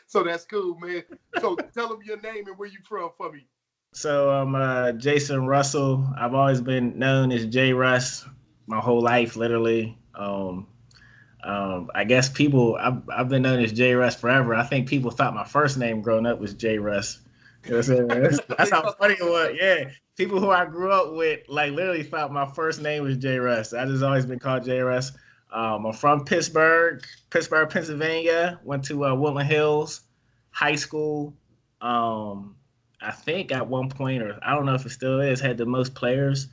So that's cool, man. So tell them your name and where you from for me. So I'm Jason Russell. I've always been known as J Russ my whole life, literally. I guess I've been known as J Russ forever. I think people thought my first name growing up was J Russ. You know what I'm saying? That's how funny it was. Yeah, people who I grew up with like literally thought my first name was J Russ. I just always been called J Russ. I'm from Pittsburgh, Pennsylvania. Went to Woodland Hills High School. I think at one point, or I don't know if it still is, had the most players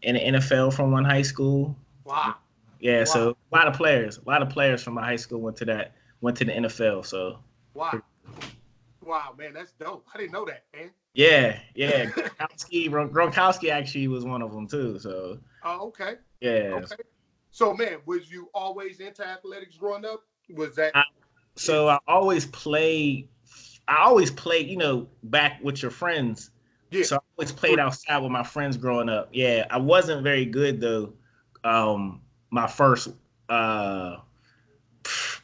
in the NFL from one high school. Wow. Yeah, wow. So a lot of players from my high school went to the NFL. So wow, man, that's dope. I didn't know that, man. Yeah. Gronkowski actually was one of them too. So okay. Yeah. Okay. So man, was you always into athletics growing up? Was that? I always played, back with your friends. Yeah. So I always played outside with my friends growing up. Yeah, I wasn't very good though. My first,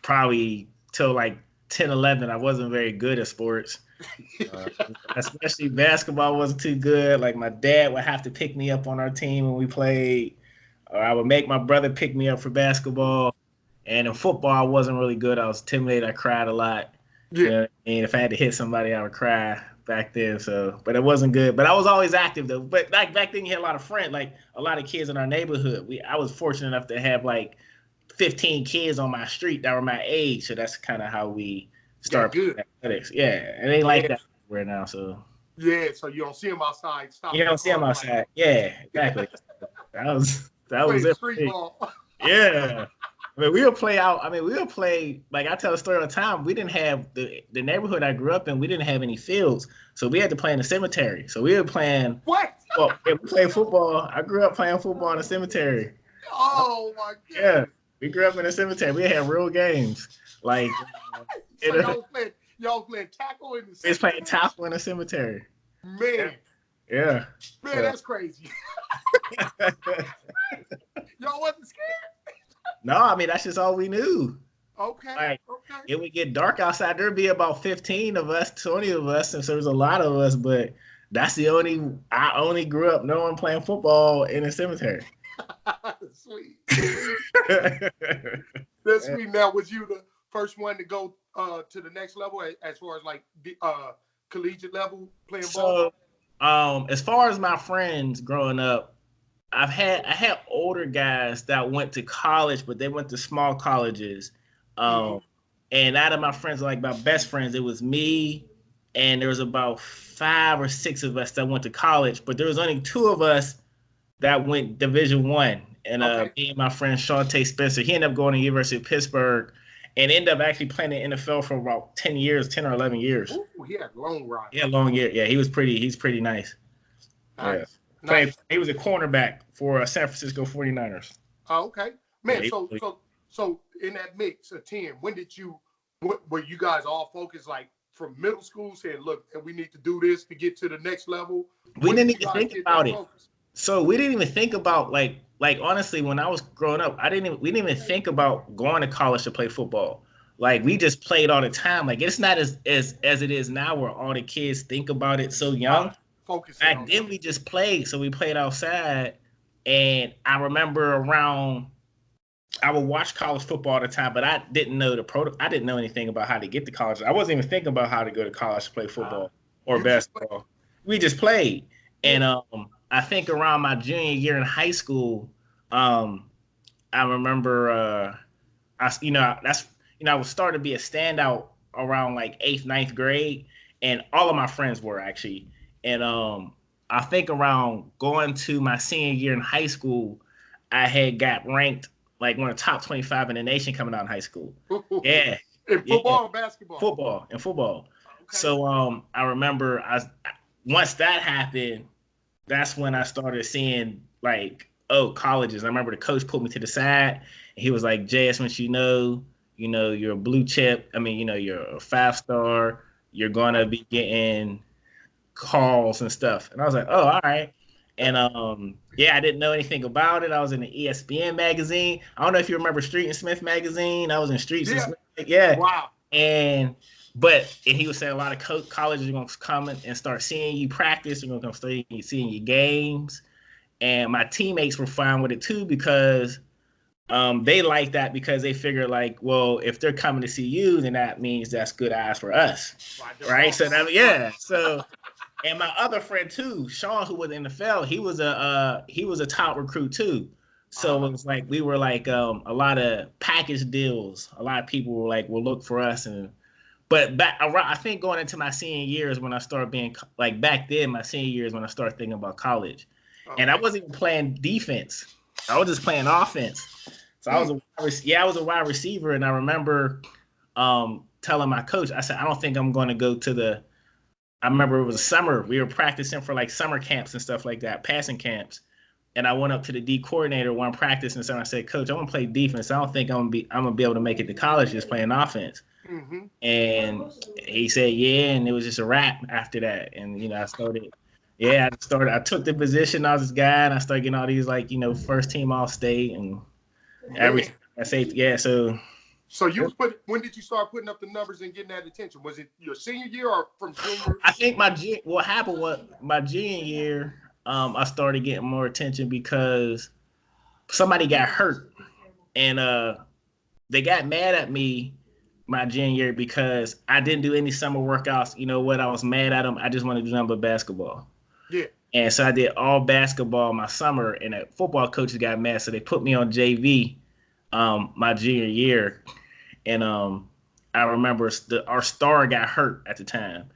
probably till like 10, 11, I wasn't very good at sports. Especially basketball wasn't too good. Like my dad would have to pick me up on our team when we played, or I would make my brother pick me up for basketball. And in football, I wasn't really good. I was timid. I cried a lot. Yeah. You know, and if I had to hit somebody, I would cry back then. So, but it wasn't good. But I was always active though. But like back then, you had a lot of friends, like a lot of kids in our neighborhood. I was fortunate enough to have like 15 kids on my street that were my age. So that's kind of how we started athletics. Yeah, it ain't like that right now. So yeah, so you don't see them outside. You don't see them outside. Like yeah, exactly. that was it. Street ball. Yeah. I mean, we'll play, like I tell a story all the time. We didn't have the neighborhood I grew up in, we didn't have any fields. So we had to play in the cemetery. So we were playing. What? Well, we played football. I grew up playing football in the cemetery. Oh, my God. Yeah. We grew up in the cemetery. We had real games. Like, so y'all playing tackle in the cemetery? We was playing tackle in the cemetery. Man. Yeah. Man, that's crazy. Y'all wasn't scared? No, I mean, that's just all we knew. Okay. Like, it would get dark outside. There'd be about 15 of us, 20 of us, and so there's a lot of us, but I only grew up knowing playing football in a cemetery. Sweet. That's sweet. Now, was you the first one to go to the next level as far as like the collegiate level playing ball? As far as my friends growing up, I had older guys that went to college, but they went to small colleges. And out of my friends, like my best friends, it was me, and there was about 5 or 6 of us that went to college, but there was only 2 of us that went Division I. And me and my friend Shante Spencer, he ended up going to University of Pittsburgh and ended up actually playing in the NFL for about 10 or 11 years. Ooh, he had a long ride. Yeah, long year. Yeah, he's pretty nice. Nice. Yeah. Nice. He was a cornerback for San Francisco 49ers. Oh, okay. Man, yeah, so in that mix of 10, were you guys all focused like from middle school saying, look, we need to do this to get to the next level? We didn't even think about it. So we didn't even think about like honestly, when I was growing up, we didn't even think about going to college to play football. Like we just played all the time. Like it's not as it is now where all the kids think about it so young. Back then we just played. So we played outside, and I remember I would watch college football all the time, but I didn't know I didn't know anything about how to get to college. I wasn't even thinking about how to go to college to play football or basketball. We just played. And I think around my junior year in high school, I remember I was starting to be a standout around like 8th, 9th grade, and all of my friends were actually. And I think around going to my senior year in high school, I had got ranked like one of the top 25 in the nation coming out in high school. Yeah. In football or basketball? Football. Okay. So I remember once that happened, that's when I started seeing like, colleges. I remember the coach pulled me to the side and he was like, JS, once you're a blue chip. I mean, you're a 5-star. You're going to be getting calls and stuff. And I was like, oh, all right. And I didn't know anything about it. I was in the ESPN magazine. I don't know if you remember Street and Smith magazine. I was in Street and Smith. Yeah. Wow. and he was saying a lot of colleges are going to come and start seeing you practice. They're going to come start seeing your games. And my teammates were fine with it too because they like that because they figure like, well, if they're coming to see you, then that means that's good eyes for us, right? So So, and my other friend too, Sean, who was in the NFL, he was a top recruit too. So it was like we were like a lot of package deals. A lot of people were like, "Will look for us." But I think going into my senior year is when I started being like back then. My senior year is when I started thinking about college, and I wasn't even playing defense. I was just playing offense. So I was a wide receiver, and I remember telling my coach, I said, I don't think I'm going to go to the. I remember it was summer. We were practicing for like summer camps and stuff like that, passing camps. And I went up to the D coordinator one practice and I said, Coach, I want to play defense. I don't think I'm gonna be able to make it to college just playing offense. Mm-hmm. And he said, yeah, and it was just a wrap after that. And I started. I took the position. I was this guy, and I started getting all these like first team all state and everything. I say So when did you start putting up the numbers and getting that attention? Was it your senior year or from junior? I think what happened was my junior year. I started getting more attention because somebody got hurt, and they got mad at me my junior year because I didn't do any summer workouts. You know what? I was mad at them. I just wanted to do nothing but basketball. Yeah. And so I did all basketball my summer, and the football coaches got mad, so they put me on JV my junior year. And I remember our star got hurt at the time.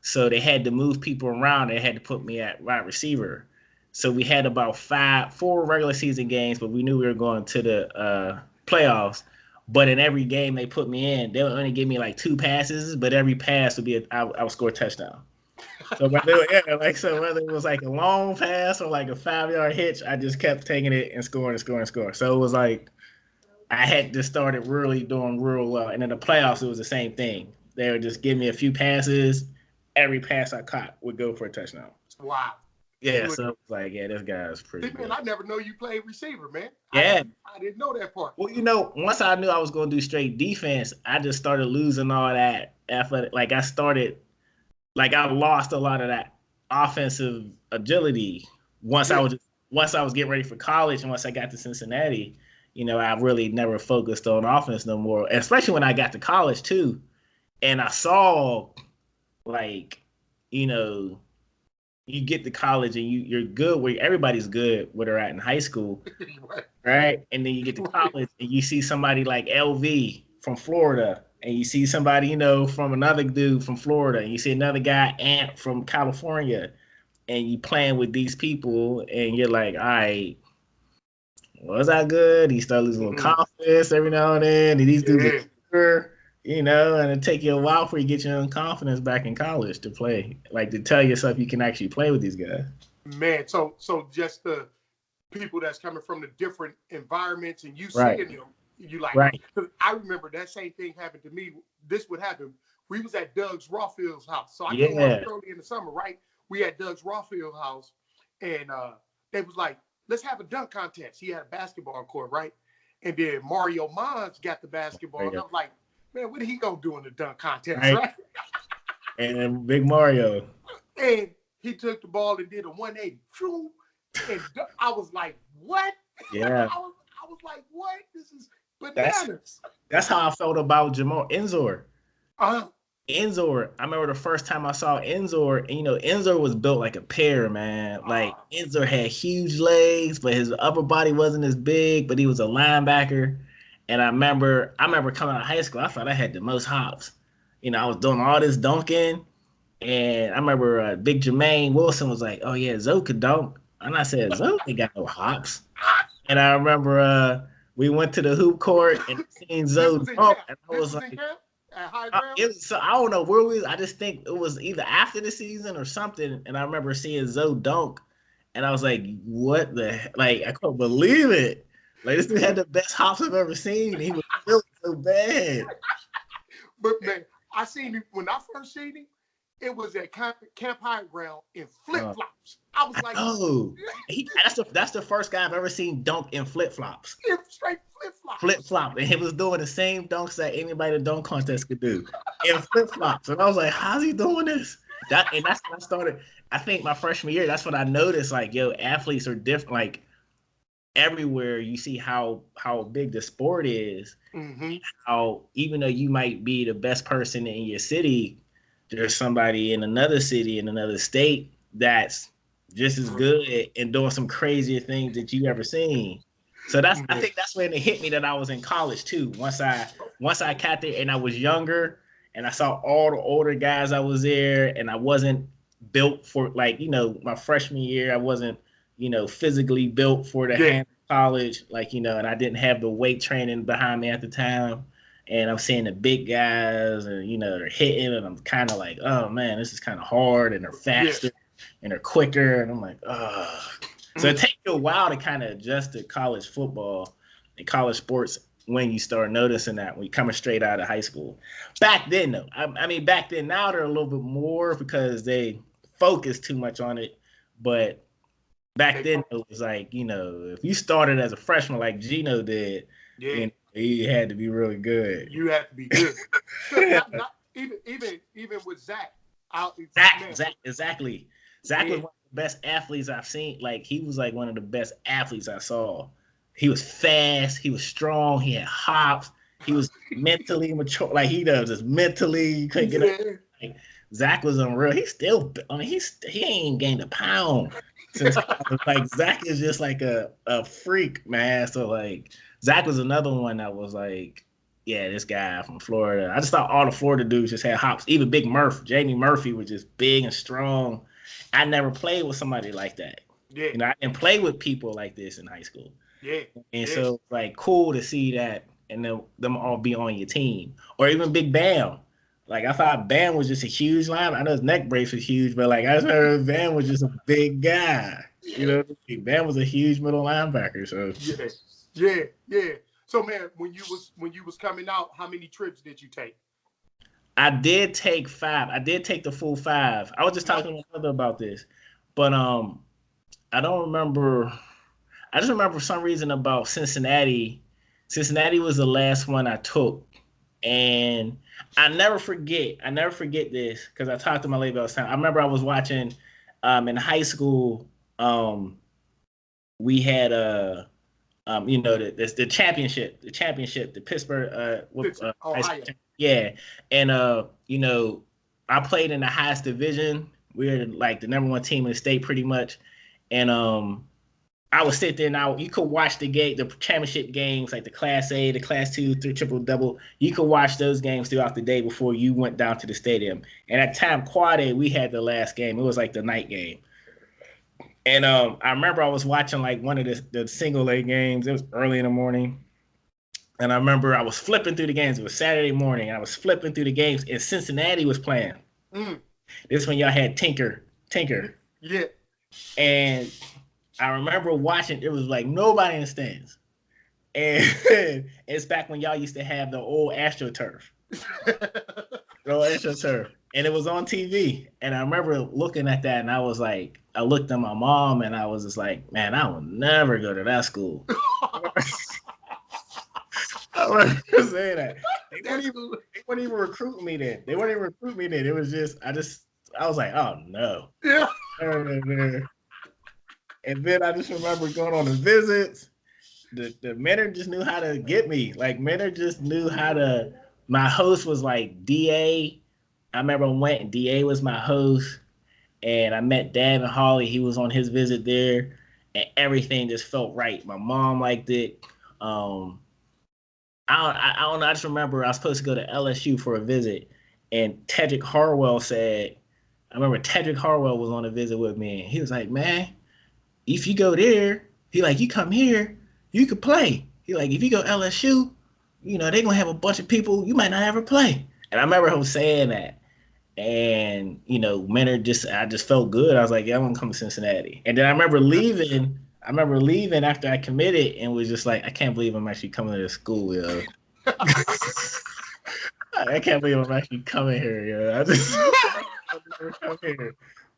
So they had to move people around. They had to put me at wide receiver. So we had about 4 regular season games, but we knew we were going to the playoffs. But in every game they put me in, they would only give me like 2 passes, but every pass would be I would score a touchdown. So whether it was like a long pass or like a 5-yard hitch, I just kept taking it and scoring. So it was like I had just started really doing real well. And in the playoffs, it was the same thing. They would just give me a few passes. Every pass I caught would go for a touchdown. Wow. Yeah, so it was like, this guy is pretty good. Man, I never know you played receiver, man. Yeah. I didn't know that part. Well, once I knew I was going to do straight defense, I just started losing all that athletic. Like I lost a lot of that offensive agility once I was getting ready for college, and once I got to Cincinnati, I really never focused on offense no more, especially when I got to college too. And I saw you get to college and you're good where everybody's good where they're at in high school, right? And then you get to college and you see somebody like LV from Florida, and you see somebody, from another dude from Florida, and you see another guy, Ant from California, and you playing with these people, and you're like, all right, was that good? You start losing a little confidence every now and then, and these dudes are and it take you a while before you get your own confidence back in college to play, like to tell yourself you can actually play with these guys. Man, so just the people that's coming from the different environments and you seeing them, you like, right. I remember that same thing happened to me. This would happen. We was at Doug's Rawfield's house. So I came up early in the summer, right? We had Doug's Rawfield house, and they was like, let's have a dunk contest. He had a basketball court, right? And then Mario Mons got the basketball. And I was like, man, what are he going to do in the dunk contest, right? And then Big Mario. And he took the ball and did a 180. And I was like, what? Yeah. I was like, what? This is bananas. That's how I felt about Jamal Enzor. Uh-huh. Enzor, I remember the first time I saw Enzor, and Enzor was built like a pear, man. Like Enzor had huge legs, but his upper body wasn't as big, but he was a linebacker. And I remember coming out of high school, I thought I had the most hops. I was doing all this dunking, and I remember Big Jermaine Wilson was like, oh yeah, Zoe could dunk. And I said, Zoe ain't got no hops. And I remember we went to the hoop court and seen Zoe dunk, and I was like, I don't know where we was. I just think it was either after the season or something. And I remember seeing Zoe dunk, and I was like, what the, like, I couldn't believe it. Like, this dude had the best hops I've ever seen. He was built so bad. But man, I seen him when I first seen him. It was at Camp High Ground in flip-flops. I was like, oh, that's the first guy I've ever seen dunk in flip-flops. Straight flip-flops. Flip-flop. And he was doing the same dunks that anybody at the dunk contest could do in flip-flops. And I was like, how's he doing this? That's when I started. I think my freshman year, that's when I noticed, like, yo, athletes are different. Like, everywhere you see how big the sport is. Mm-hmm. How even though you might be the best person in your city, there's somebody in another city, in another state that's just as good and doing some crazier things that you ever seen. So I think that's when it hit me that I was in college too. Once I got there and I was younger and I saw all the older guys I was there, and I wasn't built for, like, my freshman year, I wasn't, physically built for the hand of college, like, and I didn't have the weight training behind me at the time. And I'm seeing the big guys and, they're hitting, and I'm kind of like, oh man, this is kind of hard, and they're faster and they're quicker. And I'm like, oh. So it takes you a while to kind of adjust to college football and college sports when you start noticing that when you're coming straight out of high school. Back then, though, I mean, back then, now they're a little bit more because they focus too much on it. But back then, it was like, if you started as a freshman like Gino did, you had to be really good. You had to be good. Even with Zach. Exactly. Zach was one of the best athletes I've seen. Like, he was like one of the best athletes I saw. He was fast. He was strong. He had hops. He was mentally mature. Like, he does just mentally. You couldn't get up. Like, Zach was unreal. He still, he ain't gained a pound since like, Zach is just like a freak, man. So, like, Zach was another one that was like, yeah, this guy from Florida. I just thought all the Florida dudes just had hops. Even Big Murph, Jamie Murphy, was just big and strong. I never played with somebody like that. Yeah. I didn't play with people like this in high school. Yeah. And so, like, cool to see that and them all be on your team. Or even Big Bam. Like, I thought Bam was just a huge line. I know his neck brace was huge, but, like, I just heard Bam was just a big guy. Bam was a huge middle linebacker. So yeah. So, man, when you was coming out, how many trips did you take? I did take 5. I did take the full 5. I was just talking to my brother about this, but I don't remember. I just remember for some reason about Cincinnati. Cincinnati was the last one I took, and I never forget this because I talked to my lady all the time. I remember I was watching in high school. We had the championship, the Pittsburgh, Ohio. Yeah, and I played in the highest division. We were like the number 1 team in the state, pretty much, and I would sit there now. You could watch the championship games, like the Class A, the Class 2, 3 triple double. You could watch those games throughout the day before you went down to the stadium. And at the time, Quad A, we had the last game. It was like the night game. And I remember I was watching like one of the single A games. It was early in the morning. And I remember I was flipping through the games. It was Saturday morning. I was flipping through the games, and Cincinnati was playing. This when y'all had Tinker. Yeah. And I remember watching. It was like nobody in the stands. And it's back when y'all used to have the old AstroTurf. And it was on TV. And I remember looking at that, and I was like, I looked at my mom, and I was just like, man, I will never go to that school. I remember saying that. They weren't even recruiting me then. It was just, I was like, oh no. Yeah. And then I just remember going on the visits. The mentor just knew how to get me. Like, mentor just knew how to. My host was like DA. I remember I went and DA was my host, and I met Dad and Holly. He was on his visit there, and everything just felt right. My mom liked it. I don't know. I just remember I was supposed to go to LSU for a visit, and Tedrick Harwell said, I remember Tedrick Harwell was on a visit with me, and he was like, man, if you go there, he like, you come here, you could play. He like, if you go LSU, they're going to have a bunch of people you might not ever play. And I remember him saying that. And, Mentor I just felt good. I was like, yeah, I'm going to come to Cincinnati. And then I remember leaving after I committed and was just like, I can't believe I'm actually coming to this school, yo. I can't believe I'm actually coming here, yo.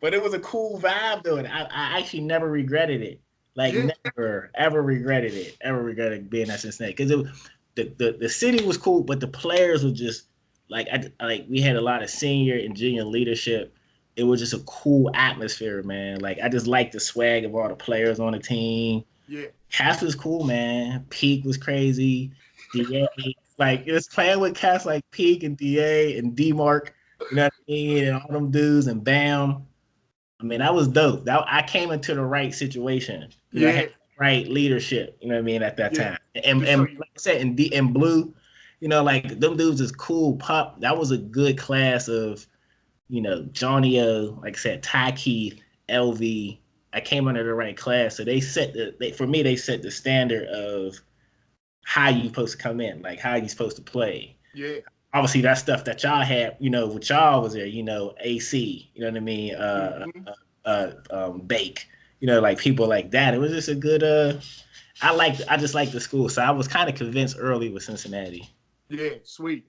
But it was a cool vibe, though. And I actually never regretted it. Like never ever regretted it. Ever regretted being at Cincinnati because the city was cool, but the players were just like we had a lot of senior and junior leadership. It was just a cool atmosphere, man. Like I just liked the swag of all the players on the team. Yeah. Cass was cool, man. Peak was crazy. DA, like it was playing with cats like Peak and DA and D Mark, you know what I mean, and all them dudes and Bam. I mean, that was dope. That I came into the right situation. You know, I had the right leadership. You know what I mean at that time. And like I said, in Blue, you know, like them dudes is cool. Pop. That was a good class of, you know, Johnny O. Like I said, Ty Keith, LV. I came under the right class, so they set for me they set the standard of how you supposed to come in, like how you supposed to play. Yeah. Obviously, that stuff that y'all had, you know, with y'all was there, you know, AC, you know what I mean, Bake, you know, like people like that. It was just a good. I just liked the school, so I was kind of convinced early with Cincinnati. Yeah, sweet,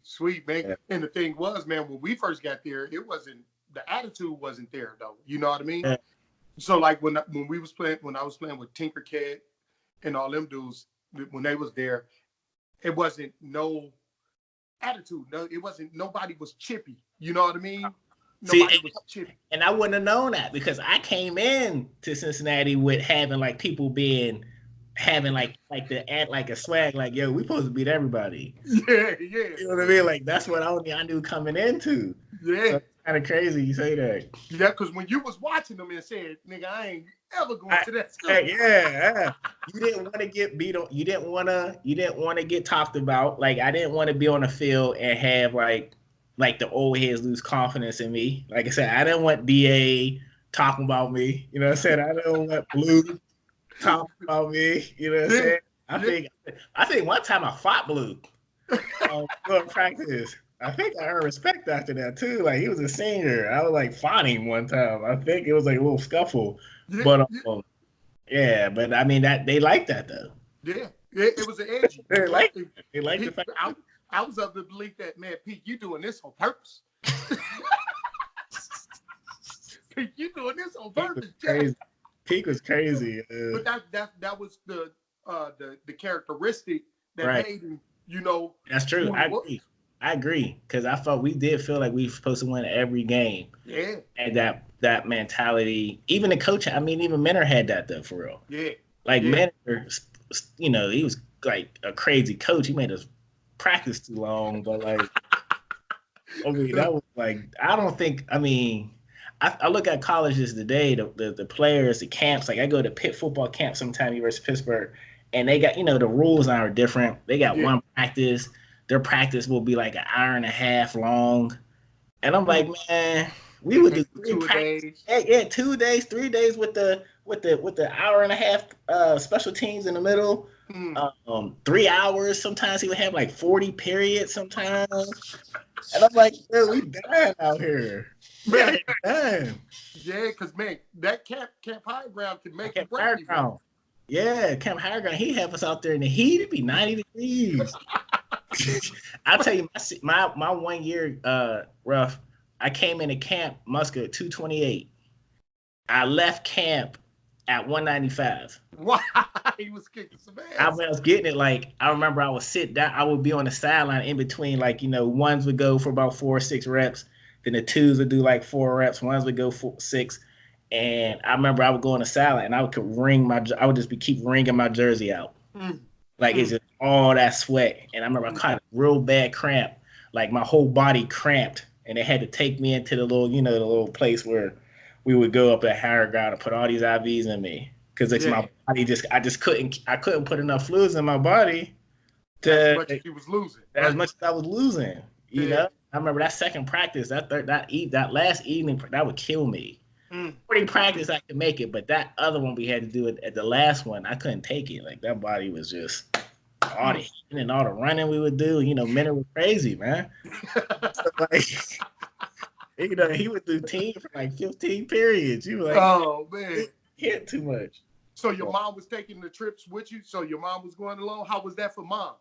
man. Yeah. And the thing was, man, when we first got there, it wasn't the attitude wasn't there though. You know what I mean? Yeah. So like when I was playing with Tinkercad and all them dudes when they was there, it wasn't no attitude. No, it wasn't. Nobody was chippy. You know what I mean? Nobody was chippy. And I wouldn't have known that because I came in to Cincinnati with having like people having like the act like a swag, like yo, we supposed to beat everybody. Yeah. You know what I mean? Like that's what I knew coming into. Yeah. So kind of crazy you say that. Yeah, because when you was watching them and said, nigga, I ain't ever going to that school. Yeah. You didn't want to get beat on. You didn't want to get talked about. Like I didn't want to be on the field and have like the old heads lose confidence in me. Like I said, I didn't want DA talking about me. You know what I'm saying? I didn't want Blue talking about me. You know what I'm saying? I think one time I fought Blue on practice. I think I earned respect after that too. Like he was a senior. I was like fought him one time. I think it was like a little scuffle. But but I mean that they like that though. Yeah, it was an edgy. They like the fact. I was of the belief that man, Pete, you doing this on purpose. Pete, you doing this on purpose. Crazy. Pete was crazy. But that was the characteristic that made him. You know. That's true. I agree because I felt we did feel like we were supposed to win every game. Yeah. And that mentality, even the coach, I mean, even Mentor had that though, for real. Yeah. Like Mentor, you know, he was like a crazy coach. He made us practice too long, but like, I mean, that was like, I look at colleges today, the players, the camps, like I go to Pitt football camp sometime, University of Pittsburgh, and they got, you know, the rules are different. They got one practice. Their practice will be like an hour and a half long. And I'm like, man, we would do 3 days. Yeah, 2 days, 3 days with the hour and a half special teams in the middle. 3 hours. Sometimes he would have like 40 periods sometimes. And I'm like, dude, we dying out here. Man, yeah, because man, that Camp High Ground can make it break. Yeah, Camp High Ground, he have us out there in the heat. It'd be 90 degrees. I'll tell you, my 1 year, rough. I came into camp Musker at 228. I left camp at 195. Why? He was kicking some ass. I was getting it. Like I remember, I would sit down. I would be on the sideline in between. Like, you know, ones would go for about 4 or 6 reps. Then the twos would do like 4 reps. Ones would go 6. And I remember I would go on the sideline and I would keep wringing my jersey out. Like it's just all that sweat. And I remember I caught a real bad cramp. Like my whole body cramped. And they had to take me into the little place where we would go up at higher ground and put all these IVs in me. Because it's my body I couldn't put enough fluids in my body as much as you was losing. As much as I was losing. You know? I remember that second practice, that last evening, that would kill me. Morning practice, I could make it, but that other one we had to do it at the last one, I couldn't take it. Like that body was just all the hitting and all the running we would do. You know, men were crazy, man. So, like, you know, he would do team for like 15 periods. You were like, oh man, hit too much. So your mom was taking the trips with you. So your mom was going along. How was that for moms?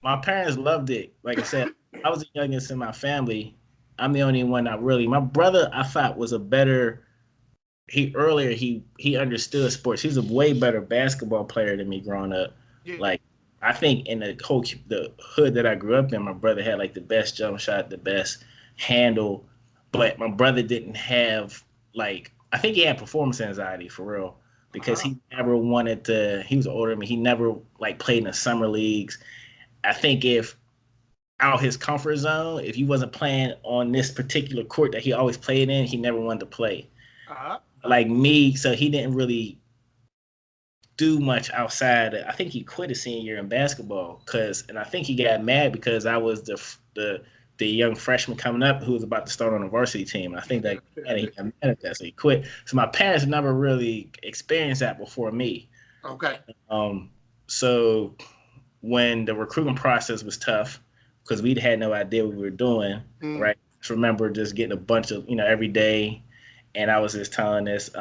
My parents loved it. Like I said, I was the youngest in my family. I'm the only one that really. My brother, I thought, was a better he understood sports. He's a way better basketball player than me growing up. Yeah. Like I think in the hood that I grew up in, my brother had like the best jump shot, the best handle, but my brother didn't have like I think he had performance anxiety for real because he never wanted to. He was older than me. He never like played in the summer leagues. I think if out his comfort zone, if he wasn't playing on this particular court that he always played in, he never wanted to play. Like me, so he didn't really do much outside. I think he quit his senior year in basketball and I think he got mad because I was the young freshman coming up who was about to start on the varsity team. And I think that he got mad at that, so he quit. So my parents never really experienced that before me. Okay. So when the recruitment process was tough because we had no idea what we were doing, right? I just remember just getting a bunch of every day. And I was just telling this,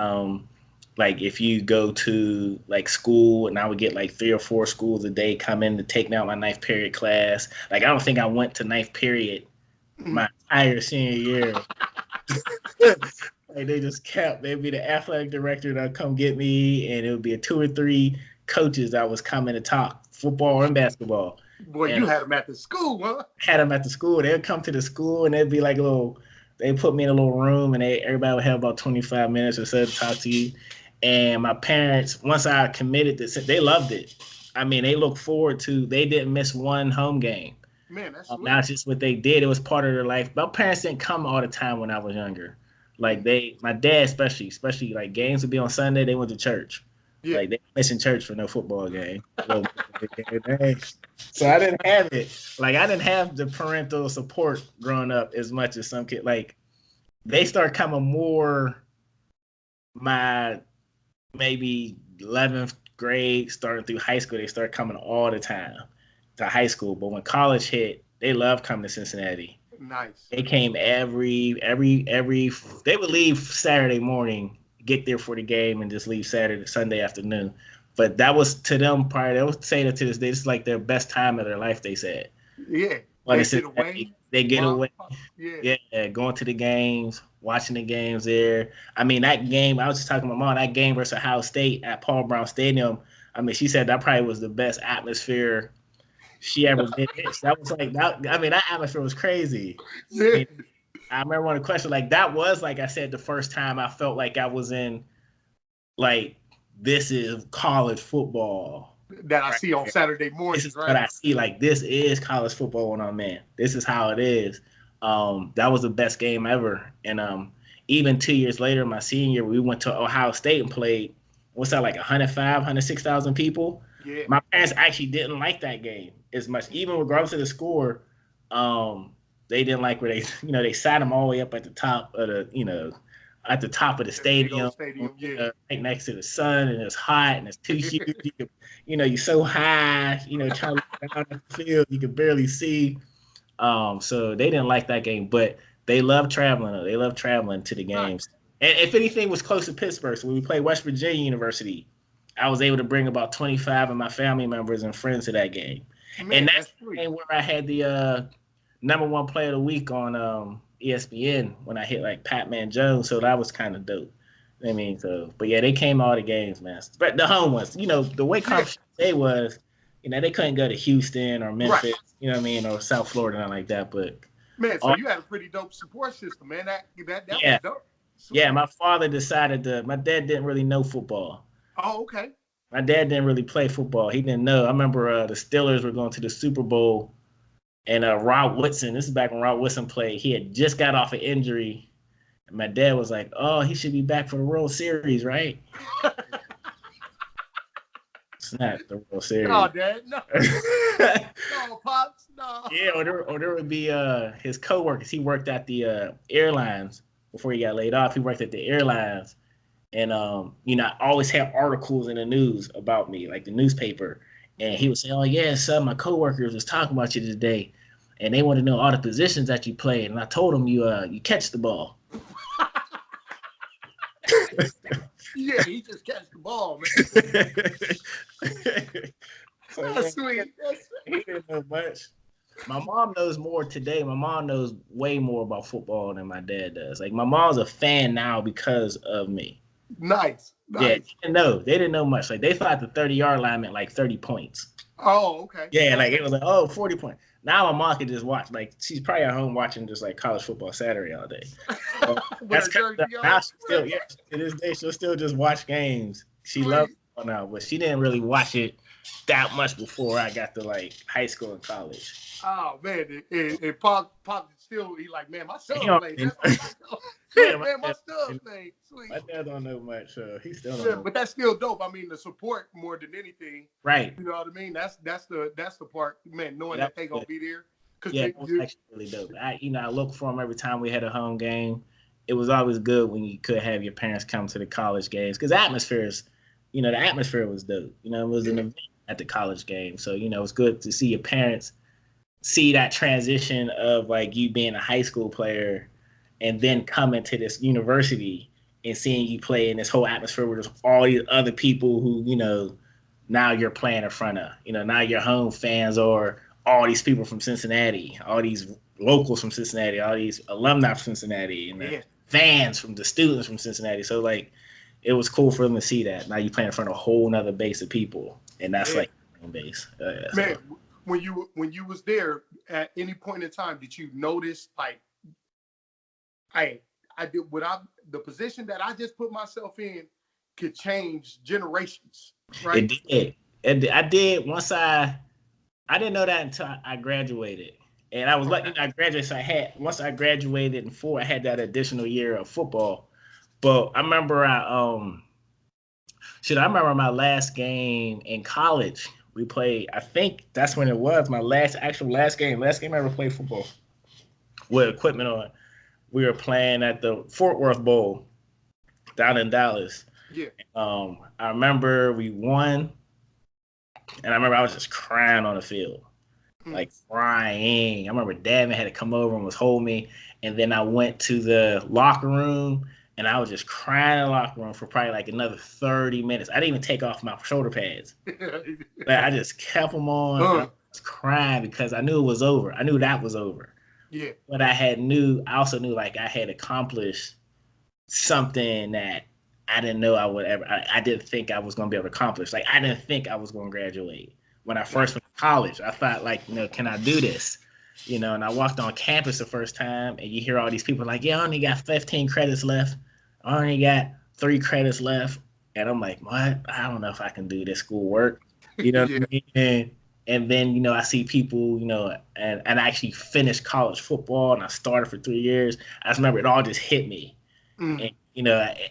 like if you go to like school, and I would get like 3 or 4 schools a day come in to take me out my 9th period class. Like I don't think I went to 9th period my entire senior year. Like they just kept. They'd be the athletic director that would come get me, and it would be 2 or 3 coaches that was coming to talk football and basketball. Boy, and you had them at the school, huh? Had them at the school. They'd come to the school, and they'd be like they put me in a little room, and everybody would have about 25 minutes or so to talk to you. And my parents, once I committed this, they loved it. I mean, they look forward to. They didn't miss one home game. Man, that's sweet. Not just what they did; it was part of their life. My parents didn't come all the time when I was younger. Like my dad, especially like games would be on Sunday. They went to church. Yeah. Like they missing church for no football game. So I didn't have it. Like I didn't have the parental support growing up as much as some kids. Like they start coming more my maybe 11th grade, starting through high school. They start coming all the time to high school. But when college hit, they loved coming to Cincinnati. Nice. They came every. They would leave Saturday morning, get there for the game, and just leave Sunday afternoon. But that was to them probably. They would say that to this day. It's like their best time of their life. They said. Yeah. They get away. They get away. Yeah. Going to the games, watching the games there. I mean, that game. I was just talking to my mom. That game versus Ohio State at Paul Brown Stadium. I mean, she said that probably was the best atmosphere she ever did. That was like that. I mean, that atmosphere was crazy. Yeah. I mean, I remember one of the questions like that was like I said the first time I felt like I was in like this is college football that I see on Saturday mornings. This is what I see. Like this is college football when I'm in. This is how it is. That was the best game ever. And even 2 years later, my senior year, we went to Ohio State and played. What's that like 106,000 people? Yeah. My parents actually didn't like that game as much, even regardless of the score. They didn't like where they sat them all the way up at the top of at the top of the stadium yeah. Right next to the sun, and it's hot and it's too huge. You're so high, trying to look down the field, you can barely see. So they didn't like that game, but they love traveling. They love traveling to the games. And if anything was close to Pittsburgh, so when we played West Virginia University, I was able to bring about 25 of my family members and friends to that game. Man, and that's the game where I had the #1 player of the week on ESPN when I hit like Pat-Man Jones. So that was kind of dope. I mean, but yeah, they came all the games, man. But the home ones, the way conference they was, they couldn't go to Houston or Memphis, right. You know what I mean, or South Florida, nothing like that. But man, so you had a pretty dope support system, man. That yeah. was dope. Super. Yeah, my father decided my dad didn't really know football. Oh, okay. My dad didn't really play football. He didn't know. I remember the Steelers were going to the Super Bowl, and Rod Woodson, this is back when Rod Woodson played, he had just got off an injury. And my dad was like, oh, he should be back for the World Series, right? It's not the World Series. No, Dad, no. No, Pops, no. Yeah, or there would be his coworkers. He worked at the airlines before he got laid off. He worked at the airlines. And, I always have articles in the news about me, like the newspaper. And he would say, oh, yeah, son, my coworkers was talking about you today. And they want to know all the positions that you play. And I told them you catch the ball. Yeah, he just catch the ball, man. That's sweet. He didn't know much. My mom knows more today. My mom knows way more about football than my dad does. Like, my mom's a fan now because of me. Nice. Yeah, they didn't know much. Like they thought the 30-yard line meant like 30 points. Oh, okay. Yeah, like it was like, oh, 40 points. Now my mom can just watch, like she's probably at home watching just like college football Saturday all day. So that's kind of, now she still, yeah, to this day she'll still just watch games. She loves it now, but she didn't really watch it that much before I got to like high school and college. Oh man, and Pop still, he like, man, my son played. Yeah, man, my son played. Sweet. My dad don't know much, so he still don't know. But that's still dope. I mean, the support more than anything. Right. You know what I mean? That's the part, man, knowing that they gonna be there. Yeah, it was actually really dope. I look for them every time we had a home game. It was always good when you could have your parents come to the college games because the atmosphere was dope. It was an event at the college game. So, it was good to see your parents see that transition of like you being a high school player and then coming to this university and seeing you play in this whole atmosphere where there's all these other people who, now you're playing in front of. Now your home fans are all these people from Cincinnati, all these locals from Cincinnati, all these alumni from Cincinnati, and the fans from the students from Cincinnati. So like, it was cool for them to see that. Now you play in front of a whole nother base of people, and that's like base. Man, when you was there at any point in time, did you notice like, I did the position that I just put myself in could change generations, right? It did. I did once I didn't know that until I graduated. And I was lucky I graduated. So once I graduated in 4, I had that additional year of football. But I remember I remember my last game in college. We played, I think that's when it was, my last game. Last game I ever played football with equipment on. We were playing at the Fort Worth Bowl down in Dallas. Yeah. I remember we won. And I remember I was just crying on the field, like crying. I remember Davin had to come over and was holding me. And then I went to the locker room and I was just crying in the locker room for probably like another 30 minutes. I didn't even take off my shoulder pads. I just kept them on. I was crying because I knew it was over. I knew that was over. Yeah. But I also knew like I had accomplished something that I didn't know I would ever. I didn't think I was going to be able to accomplish. Like I didn't think I was going to graduate when I first went to college. I thought like, can I do this? And I walked on campus the first time, and you hear all these people like, yeah, I only got 15 credits left. I only got 3 credits left, and I'm like, what? I don't know if I can do this schoolwork. What I mean? And then I see people, and I actually finished college football, and I started for 3 years. I just remember it all just hit me. And,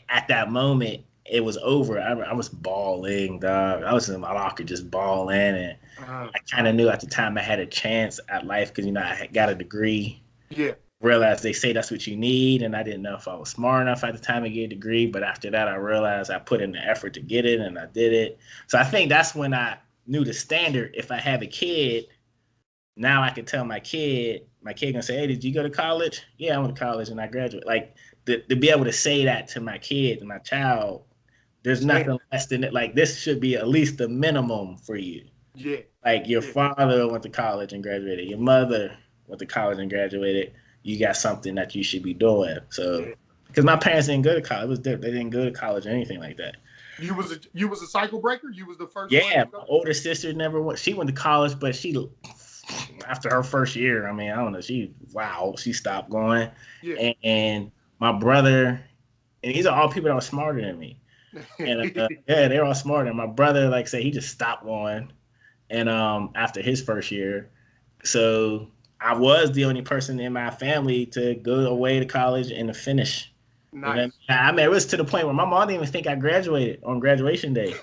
at that moment, it was over. I was bawling, dog. I was in my locker just bawling, and I kind of knew at the time I had a chance at life because, I had got a degree. Yeah. Realized they say that's what you need, and I didn't know if I was smart enough at the time to get a degree, but after that, I realized I put in the effort to get it, and I did it. So I think that's when I knew the standard. If I have a kid, now I can tell my kid gonna say, hey, did you go to college? Yeah, I went to college and I graduated. Like, to be able to say that to my kid and my child, there's nothing less than it. Like, this should be at least the minimum for you. Yeah. Like, your father went to college and graduated. Your mother went to college and graduated. You got something that you should be doing. So, because my parents didn't go to college. It was different. They didn't go to college or anything like that. You was a cycle breaker? You was the first one? Yeah, my older sister never went. She went to college, but after her first year, I mean, I don't know. She stopped going. Yeah. And my brother, and these are all people that were smarter than me. And they're all smarter. And my brother, like I said, he just stopped going. And after his first year, so I was the only person in my family to go away to college and to finish. Nice. I mean, it was to the point where my mom didn't even think I graduated on graduation day.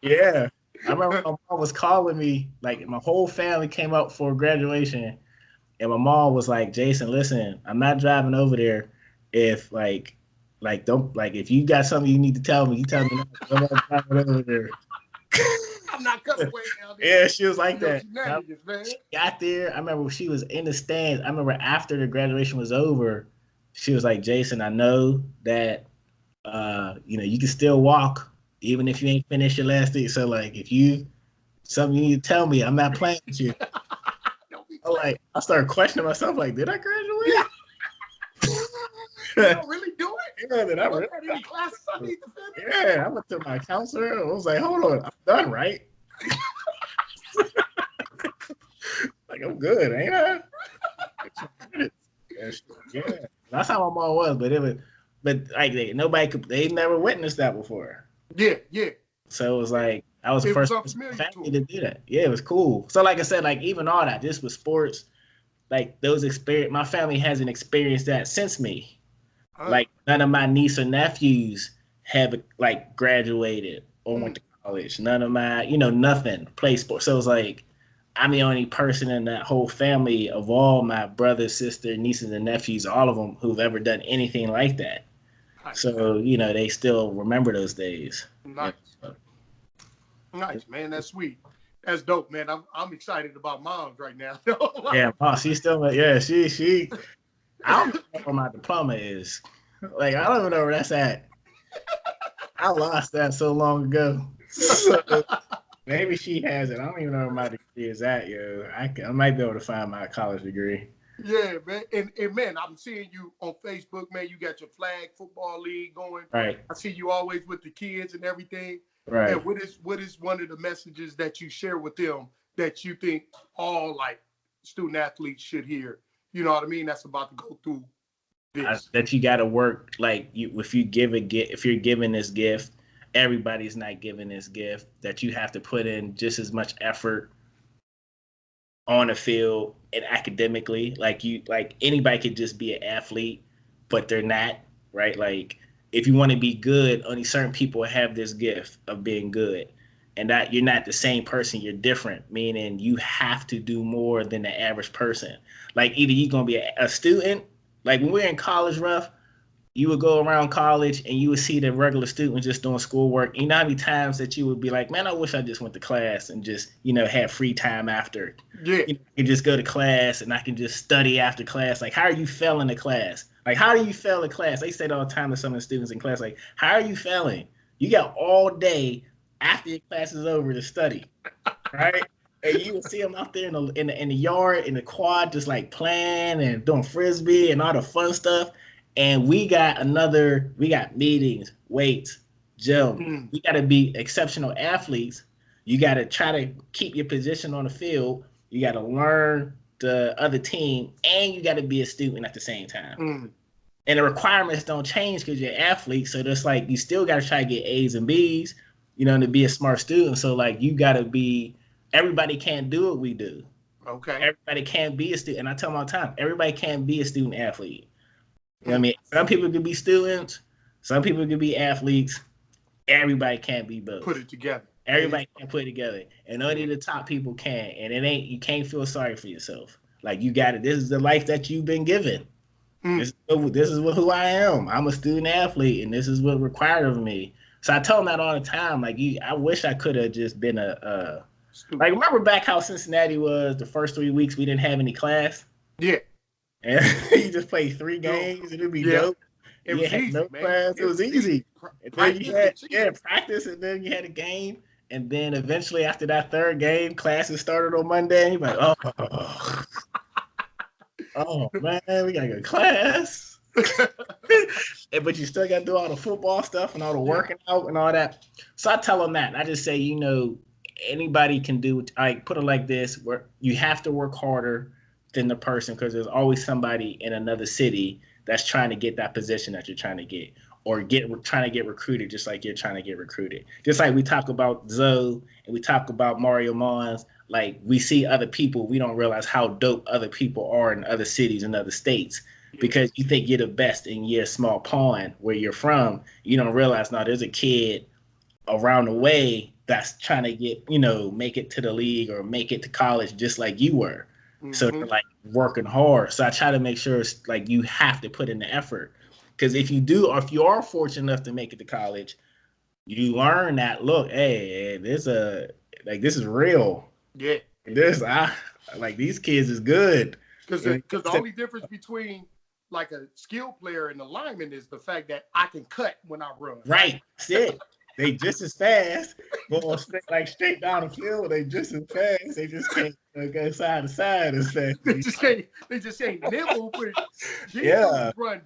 Yeah. I remember my mom was calling me, like my whole family came up for graduation, and my mom was like, Jason, listen, I'm not driving over there if if you got something you need to tell me, you tell me I'm not driving over there. I'm not coming way down there. Yeah, she was like that. She got there. I remember she was in the stands. I remember after the graduation was over, she was like, Jason, I know that you can still walk even if you ain't finished your last thing. So like something you need to tell me, I'm not playing with you. I started questioning myself, like, did I graduate? You don't really do it? Yeah, then I read any classes I need to finish. Yeah, I went to my counselor. I was like, hold on, I'm done, right? Like, I'm good, ain't I? Yeah, that's how my mom was, but like they never witnessed that before. Yeah. So it was like I was the first family to do that. Yeah, it was cool. So like I said, like even all that, this was sports. Like those experience, my family hasn't experienced that since me. Like none of my niece or nephews have like graduated or went to college. None of my, nothing play sports. So it's like I'm the only person in that whole family of all my brothers, sisters, nieces, and nephews, all of them who've ever done anything like that. So they still remember those days. Nice, nice, man. That's sweet. That's dope, man. I'm excited about moms right now. Yeah, mom, she's still. Yeah, she. I don't know where my diploma is. Like I don't even know where that's at. I lost that so long ago. So, maybe she has it. I don't even know where my degree is at, yo. I might be able to find my college degree. Yeah, man. And man, I'm seeing you on Facebook, man. You got your flag football league going. Right. I see you always with the kids and everything. Right. And what is one of the messages that you share with them that you think all like student athletes should hear? You know what I mean? That's about to go through this. That you got to work like if you're giving this gift, everybody's not giving this gift. That you have to put in just as much effort on the field and academically. Like anybody could just be an athlete, but they're not, right? Like if you want to be good, only certain people have this gift of being good. And that you're not the same person, you're different, meaning you have to do more than the average person. Like either you're going to be a student, like when we're in college, Ruff, you would go around college and you would see the regular student just doing schoolwork. You know how many times that you would be like, man, I wish I just went to class and just, had free time after. Yeah. I can just go to class and I can just study after class. Like, how are you failing the class? Like, how do you fail a class? They say it all the time to some of the students in class, like, how are you failing? You got all day after your class is over to study, right? And you will see them out there in the yard, in the quad, just like playing and doing frisbee and all the fun stuff. And we got meetings, weights, gym. We got to be exceptional athletes. You got to try to keep your position on the field. You got to learn the other team, and you got to be a student at the same time. And the requirements don't change because you're an athlete. So that's like you still got to try to get A's and B's, to be a smart student. So like you got to be. Everybody can't do what we do. Okay. Everybody can't be a student. And I tell them all the time, everybody can't be a student athlete. You know what I mean? Some people could be students. Some people could be athletes. Everybody can't be both. Put it together. Everybody can put it together. And only the top people can. And you can't feel sorry for yourself. Like you got it. This is the life that you've been given. This is who I am. I'm a student athlete, and this is what required of me. So I tell them that all the time. Like I wish I could have just been like, remember back how Cincinnati was the first 3 weeks we didn't have any class? Yeah. And you just played 3 games and it'd be dope. It was easy, no man. class. It was easy. And then you had practice and then you had a game. And then eventually after that 3rd game, classes started on Monday. And you're like, oh man, we got to go to class. But you still got to do all the football stuff and all the working out and all that. So I tell them that. And I just say, anybody can do, like, put it like this, where you have to work harder than the person because there's always somebody in another city that's trying to get that position that you're trying to get or trying to get recruited just like you're trying to get recruited. Just like we talk about Zoe and we talk about Mario Mons, like we see other people, we don't realize how dope other people are in other cities and other states because you think you're the best in your small pond where you're from. You don't realize now there's a kid around the way that's trying to get, make it to the league or make it to college just like you were. So they're like working hard. So I try to make sure it's like you have to put in the effort. Because if you do, or if you are fortunate enough to make it to college, you learn that, look, hey, this is real. Yeah. These kids is good. Because the only difference between like a skill player and a lineman is the fact that I can cut when I run. Right. That's it. They just as fast, going straight down the field. They just as fast. They just can't go side to side as fast. They just can't nibble. But run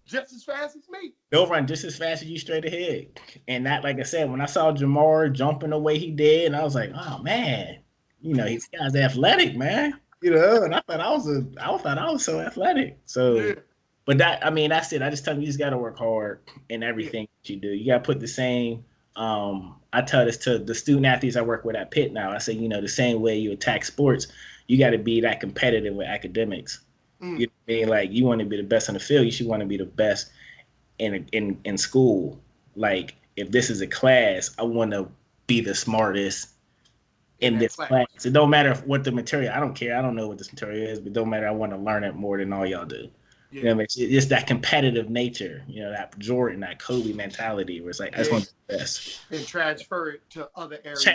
just as fast as me. They'll run just as fast as you straight ahead. And that, like I said, when I saw Jamar jumping the way he did, and I was like, oh man, this guy's athletic, man. And I thought I was so athletic. So, yeah. But that's it. I just tell you just got to work hard in everything that you do. You got to put the same. I tell this to the student athletes I work with at Pitt now. I say, the same way you attack sports, you got to be that competitive with academics. You know what I mean? Like, you want to be the best on the field, you should want to be the best in school. Like, if this is a class, I want to be the smartest in this class. It don't matter what the material. I don't care. I don't know what this material is, but it don't matter. I want to learn it more than all y'all do. Yeah. You know what I mean? It's that competitive nature, that Jordan, that Kobe mentality, where it's like, I just want to be the best. And transfer it to other areas.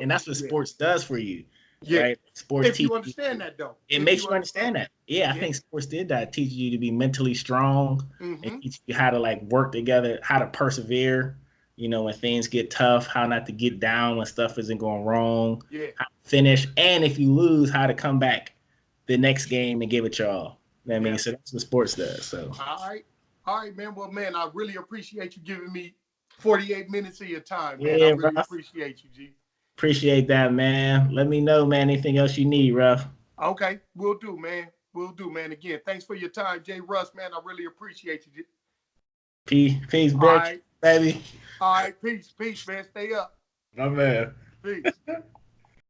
And that's what sports does for you. Yeah. Right? Sports if you understand that, though. It makes you understand that. Yeah, I think sports did that. Teach you to be mentally strong and teach you how to, like, work together, how to persevere, when things get tough, how not to get down when stuff isn't going wrong, how to finish, and if you lose, how to come back the next game and give it your all. You know what I mean? So that's what sports does. So all right, man. Well, man, I really appreciate you giving me 48 minutes of your time, man. I really appreciate you, G. Appreciate that, man. Let me know, man. Anything else you need, Ruff? Okay, will do, man. Again, thanks for your time, Jay Russ, man. I really appreciate you. Peace, bitch, right. Baby. All right, peace, man. Stay up. My man. Peace.